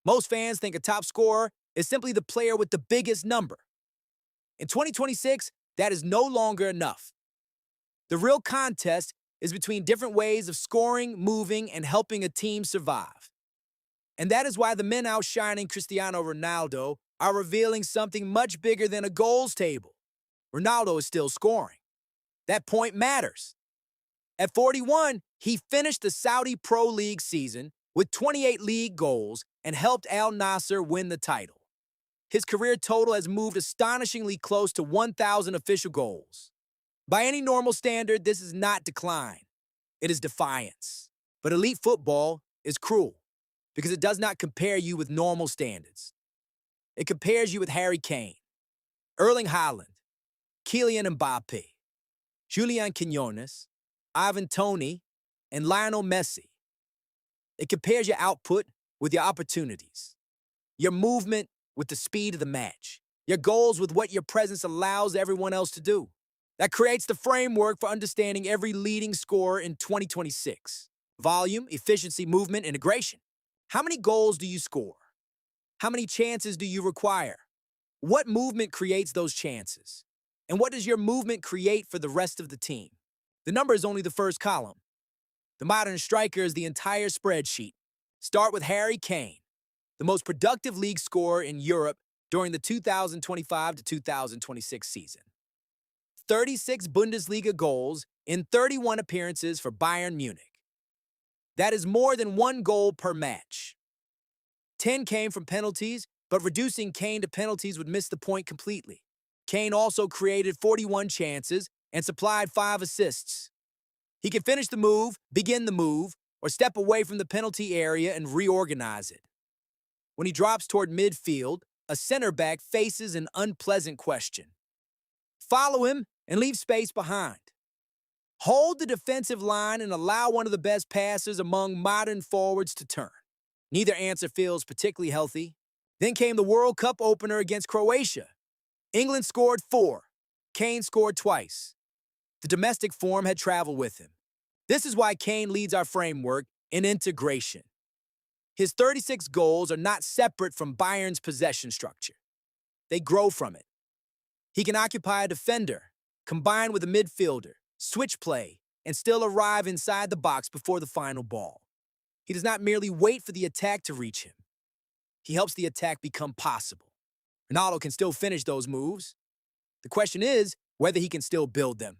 Most fans think a top scorer is simply the player with the biggest number. In 2026, that is no longer enough. The real contest is between different ways of scoring, moving, and helping a team survive. And that is why the men outshining Cristiano Ronaldo are revealing something much bigger than a goals table. Ronaldo is still scoring. That point matters. At 41, he finished the Saudi Pro League season with 28 league goals and helped Al Nassr win the title. His career total has moved astonishingly close to 1,000 official goals. By any normal standard, this is not decline. It is defiance. But elite football is cruel because it does not compare you with normal standards. It compares you with Harry Kane, Erling Haaland, Kylian Mbappé, Julian Quinones, Toney, and Lionel Messi. It compares your output with your opportunities, your movement with the speed of the match, your goals with what your presence allows everyone else to do. That creates the framework for understanding every leading scorer in 2026. Volume, efficiency, movement, integration. How many goals do you score? How many chances do you require? What movement creates those chances? And what does your movement create for the rest of the team? The number is only the first column. The modern striker is the entire spreadsheet. Start with Harry Kane, the most productive league scorer in Europe during the 2025 to 2026 season. 36 Bundesliga goals in 31 appearances for Bayern Munich. That is more than 1 goal per match. 10 came from penalties, but reducing Kane to penalties would miss the point completely. Kane also created 41 chances and supplied 5 assists. He can finish the move, begin the move, or step away from the penalty area and reorganize it. When he drops toward midfield, a center back faces an unpleasant question. Follow him and leave space behind. Hold the defensive line and allow one of the best passers among modern forwards to turn. Neither answer feels particularly healthy. Then came the World Cup opener against Croatia. England scored 4. Kane scored twice. The domestic form had traveled with him. This is why Kane leads our framework in integration. His 36 goals are not separate from Bayern's possession structure. They grow from it. He can occupy a defender, combine with a midfielder, switch play, and still arrive inside the box before the final ball. He does not merely wait for the attack to reach him. He helps the attack become possible. Ronaldo can still finish those moves. The question is whether he can still build them.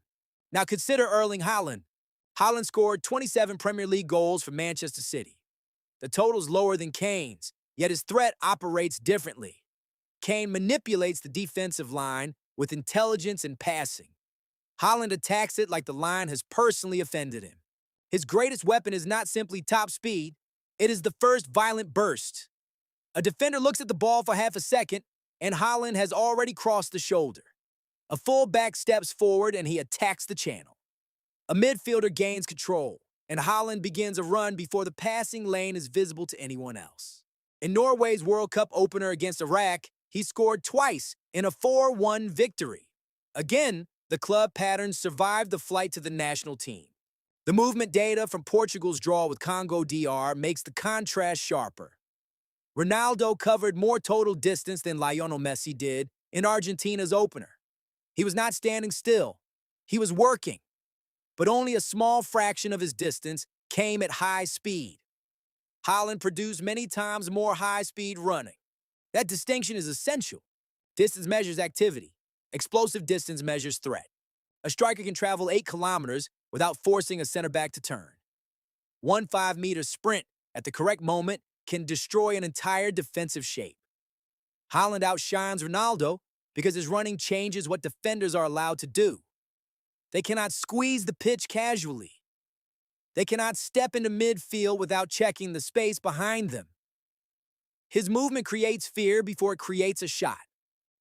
Now consider Erling Haaland. Haaland scored 27 Premier League goals for Manchester City. The total's lower than Kane's, yet his threat operates differently. Kane manipulates the defensive line with intelligence and passing. Haaland attacks it like the line has personally offended him. His greatest weapon is not simply top speed, it is the first violent burst. A defender looks at the ball for half a second, and Haaland has already crossed the shoulder. A fullback steps forward and he attacks the channel. A midfielder gains control, and Haaland begins a run before the passing lane is visible to anyone else. In Norway's World Cup opener against Iraq, he scored twice in a 4-1 victory. Again, the club patterns survived the flight to the national team. The movement data from Portugal's draw with Congo DR makes the contrast sharper. Ronaldo covered more total distance than Lionel Messi did in Argentina's opener. He was not standing still. He was working. But only a small fraction of his distance came at high speed. Haaland produced many times more high-speed running. That distinction is essential. Distance measures activity. Explosive distance measures threat. A striker can travel 8 kilometers without forcing a center back to turn. One 5-meter sprint at the correct moment can destroy an entire defensive shape. Haaland outshines Ronaldo because his running changes what defenders are allowed to do. They cannot squeeze the pitch casually. They cannot step into midfield without checking the space behind them. His movement creates fear before it creates a shot.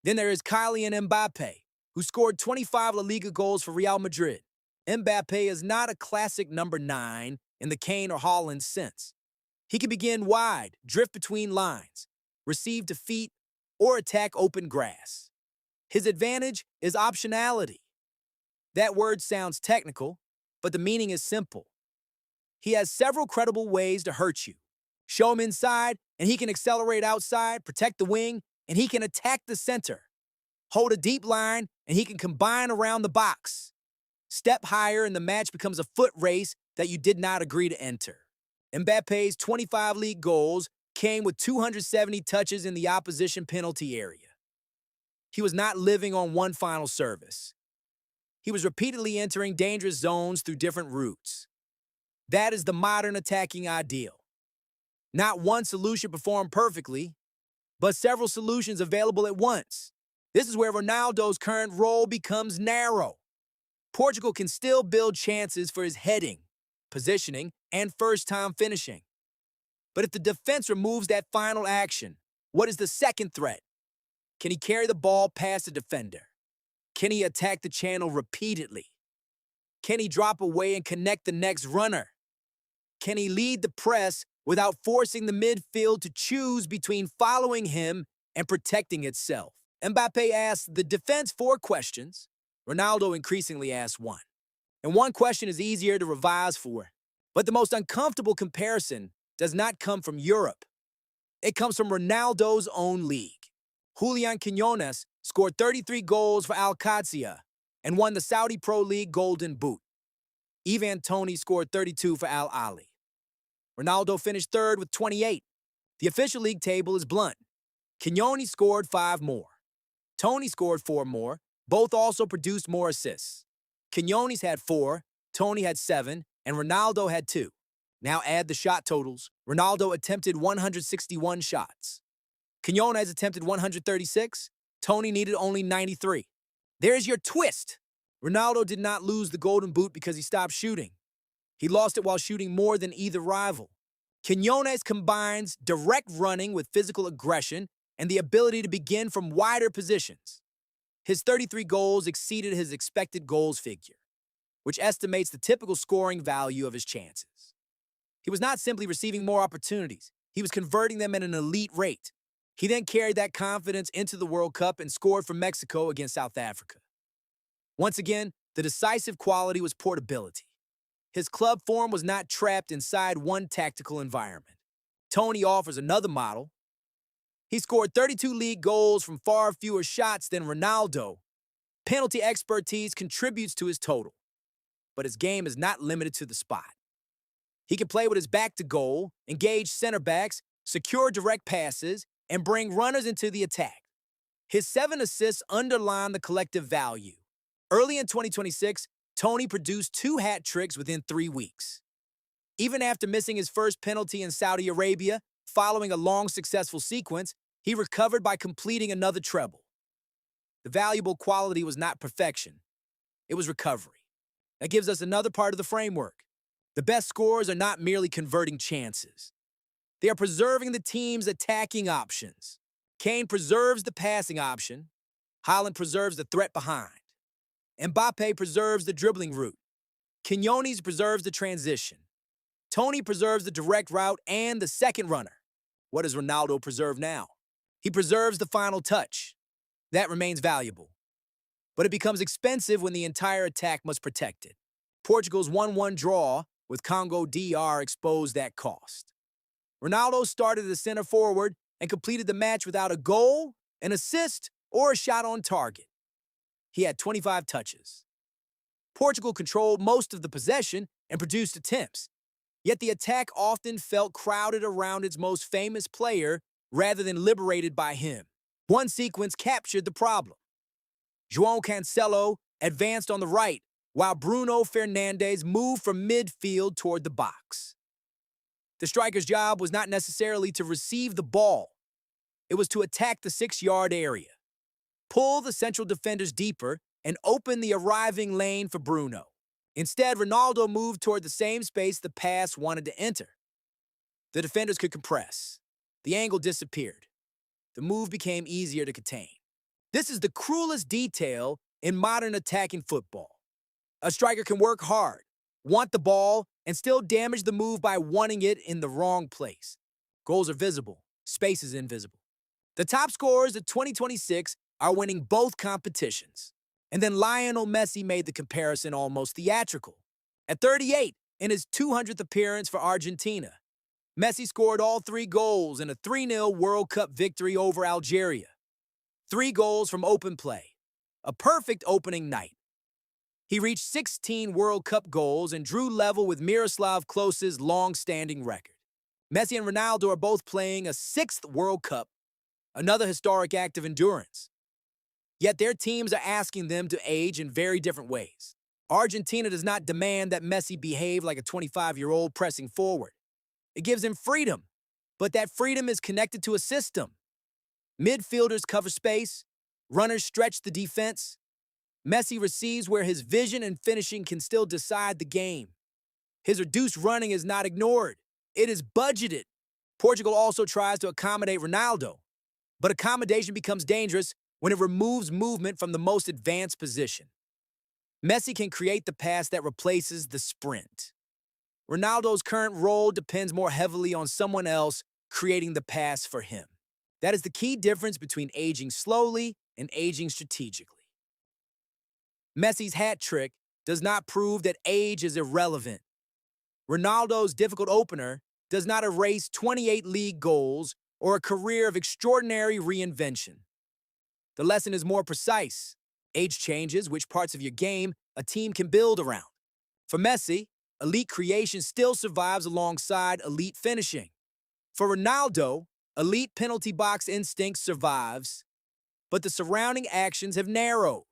Then there is Kylian Mbappé, who scored 25 La Liga goals for Real Madrid. Mbappé is not a classic number 9 in the Kane or Haaland sense. He can begin wide, drift between lines, receive defeat, or attack open grass. His advantage is optionality. That word sounds technical, but the meaning is simple. He has several credible ways to hurt you. Show him inside, and he can accelerate outside, protect the wing, and he can attack the center. Hold a deep line, and he can combine around the box. Step higher, and the match becomes a foot race that you did not agree to enter. Mbappe's 25 league goals came with 270 touches in the opposition penalty area. He was not living on one final service. He was repeatedly entering dangerous zones through different routes. That is the modern attacking ideal. Not one solution performed perfectly, but several solutions available at once. This is where Ronaldo's current role becomes narrow. Portugal can still build chances for his heading, positioning, and first-time finishing. But if the defense removes that final action, what is the second threat? Can he carry the ball past the defender? Can he attack the channel repeatedly? Can he drop away and connect the next runner? Can he lead the press without forcing the midfield to choose between following him and protecting itself? Mbappé asked the defense 4 questions. Ronaldo increasingly asked 1. And one question is easier to revise for. But the most uncomfortable comparison does not come from Europe. It comes from Ronaldo's own league. Julian Quinones scored 33 goals for Al Qadsiya and won the Saudi Pro League Golden Boot. Toney scored 32 for Al Ahly. Ronaldo finished third with 28. The official league table is blunt. Quinones scored 5 more. Toney scored 4 more. Both also produced more assists. Quinones had 4, Toney had 7, and Ronaldo had 2. Now add the shot totals. Ronaldo attempted 161 shots. Quinones attempted 136. Toney needed only 93. There's your twist. Ronaldo did not lose the Golden Boot because he stopped shooting. He lost it while shooting more than either rival. Quinones combines direct running with physical aggression and the ability to begin from wider positions. His 33 goals exceeded his expected goals figure, which estimates the typical scoring value of his chances. He was not simply receiving more opportunities, he was converting them at an elite rate. He then carried that confidence into the World Cup and scored for Mexico against South Africa. Once again, the decisive quality was portability. His club form was not trapped inside one tactical environment. Toney offers another model. He scored 32 league goals from far fewer shots than Ronaldo. Penalty expertise contributes to his total, but his game is not limited to the spot. He can play with his back to goal, engage center backs, secure direct passes, and bring runners into the attack. His 7 assists underline the collective value. Early in 2026, Toney produced 2 hat tricks within 3 weeks. Even after missing his first penalty in Saudi Arabia, following a long successful sequence, he recovered by completing another treble. The valuable quality was not perfection. It was recovery. That gives us another part of the framework. The best scorers are not merely converting chances. They are preserving the team's attacking options. Kane preserves the passing option. Haaland preserves the threat behind. Mbappé preserves the dribbling route. Quinones preserves the transition. Toney preserves the direct route and the second runner. What does Ronaldo preserve now? He preserves the final touch. That remains valuable. But it becomes expensive when the entire attack must protect it. Portugal's 1-1 draw with Congo DR exposed that cost. Ronaldo started as center forward and completed the match without a goal, an assist, or a shot on target. He had 25 touches. Portugal controlled most of the possession and produced attempts, yet the attack often felt crowded around its most famous player rather than liberated by him. One sequence captured the problem. João Cancelo advanced on the right, while Bruno Fernandes moved from midfield toward the box. The striker's job was not necessarily to receive the ball. It was to attack the 6-yard area, pull the central defenders deeper, and open the arriving lane for Bruno. Instead, Ronaldo moved toward the same space the pass wanted to enter. The defenders could compress. The angle disappeared. The move became easier to contain. This is the cruelest detail in modern attacking football. A striker can work hard, want the ball, and still damage the move by wanting it in the wrong place. Goals are visible. Space is invisible. The top scorers of 2026 are winning both competitions. And then Lionel Messi made the comparison almost theatrical. At 38, in his 200th appearance for Argentina, Messi scored all 3 goals in a 3-0 World Cup victory over Algeria. 3 goals from open play. A perfect opening night. He reached 16 World Cup goals and drew level with Miroslav Klose's long-standing record. Messi and Ronaldo are both playing a 6th World Cup, another historic act of endurance. Yet their teams are asking them to age in very different ways. Argentina does not demand that Messi behave like a 25-year-old pressing forward. It gives him freedom, but that freedom is connected to a system. Midfielders cover space, runners stretch the defense. Messi receives where his vision and finishing can still decide the game. His reduced running is not ignored. It is budgeted. Portugal also tries to accommodate Ronaldo, but accommodation becomes dangerous when it removes movement from the most advanced position. Messi can create the pass that replaces the sprint. Ronaldo's current role depends more heavily on someone else creating the pass for him. That is the key difference between aging slowly and aging strategically. Messi's hat trick does not prove that age is irrelevant. Ronaldo's difficult opener does not erase 28 league goals or a career of extraordinary reinvention. The lesson is more precise. Age changes which parts of your game a team can build around. For Messi, elite creation still survives alongside elite finishing. For Ronaldo, elite penalty box instinct survives, but the surrounding actions have narrowed.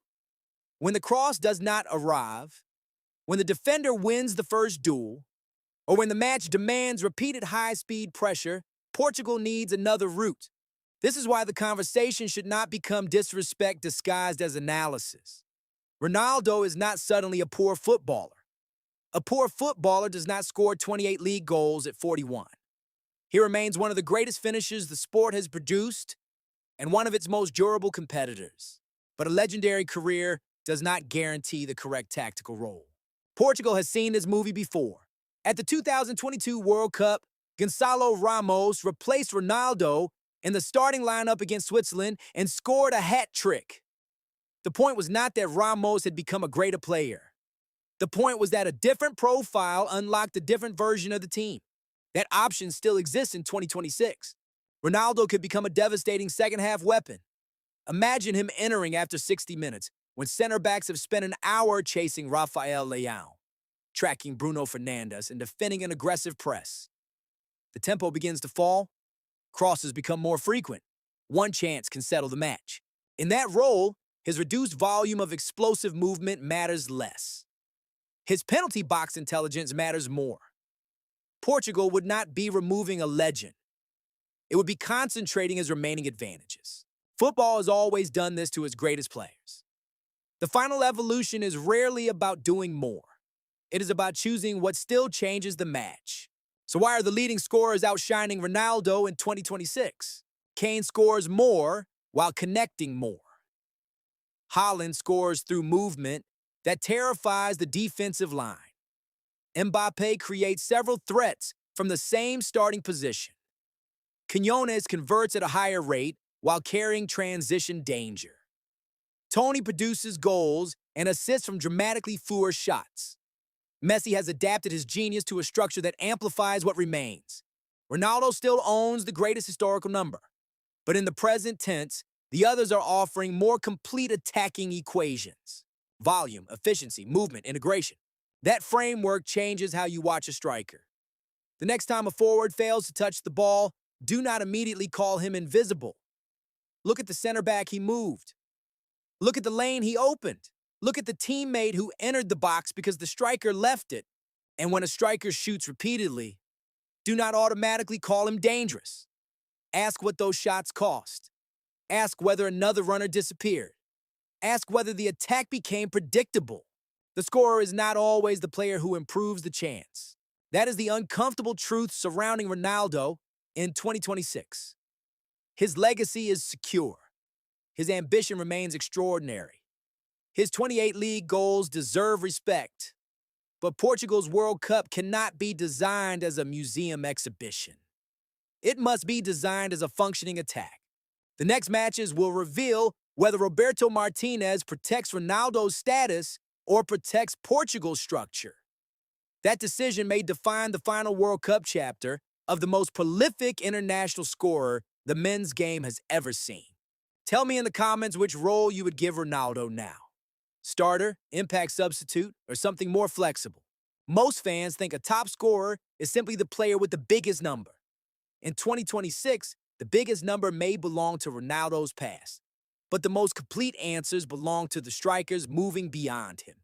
When the cross does not arrive, when the defender wins the first duel, or when the match demands repeated high-speed pressure, Portugal needs another route. This is why the conversation should not become disrespect disguised as analysis. Ronaldo is not suddenly a poor footballer. A poor footballer does not score 28 league goals at 41. He remains one of the greatest finishers the sport has produced and one of its most durable competitors. But a legendary career does not guarantee the correct tactical role. Portugal has seen this movie before. At the 2022 World Cup, Gonçalo Ramos replaced Ronaldo in the starting lineup against Switzerland and scored a hat trick. The point was not that Ramos had become a greater player. The point was that a different profile unlocked a different version of the team. That option still exists in 2026. Ronaldo could become a devastating second-half weapon. Imagine him entering after 60 minutes, when center backs have spent an hour chasing Rafael Leão, tracking Bruno Fernandes, and defending an aggressive press. The tempo begins to fall. Crosses become more frequent. One chance can settle the match. In that role, his reduced volume of explosive movement matters less. His penalty box intelligence matters more. Portugal would not be removing a legend. It would be concentrating his remaining advantages. Football has always done this to its greatest players. The final evolution is rarely about doing more. It is about choosing what still changes the match. So why are the leading scorers outshining Ronaldo in 2026? Kane scores more while connecting more. Haaland scores through movement that terrifies the defensive line. Mbappé creates several threats from the same starting position. Quinones converts at a higher rate while carrying transition danger. Toney produces goals and assists from dramatically fewer shots. Messi has adapted his genius to a structure that amplifies what remains. Ronaldo still owns the greatest historical number, but in the present tense, the others are offering more complete attacking equations. Volume, efficiency, movement, integration. That framework changes how you watch a striker. The next time a forward fails to touch the ball, do not immediately call him invisible. Look at the center back he moved. Look at the lane he opened. Look at the teammate who entered the box because the striker left it. And when a striker shoots repeatedly, do not automatically call him dangerous. Ask what those shots cost. Ask whether another runner disappeared. Ask whether the attack became predictable. The scorer is not always the player who improves the chance. That is the uncomfortable truth surrounding Ronaldo in 2026. His legacy is secure. His ambition remains extraordinary. His 28 league goals deserve respect. But Portugal's World Cup cannot be designed as a museum exhibition. It must be designed as a functioning attack. The next matches will reveal whether Roberto Martinez protects Ronaldo's status or protects Portugal's structure. That decision may define the final World Cup chapter, of the most prolific international scorer the men's game has ever seen. Tell me in the comments which role you would give Ronaldo now. Starter, impact substitute, or something more flexible. Most fans think a top scorer is simply the player with the biggest number. In 2026, the biggest number may belong to Ronaldo's past, but the most complete answers belong to the strikers moving beyond him.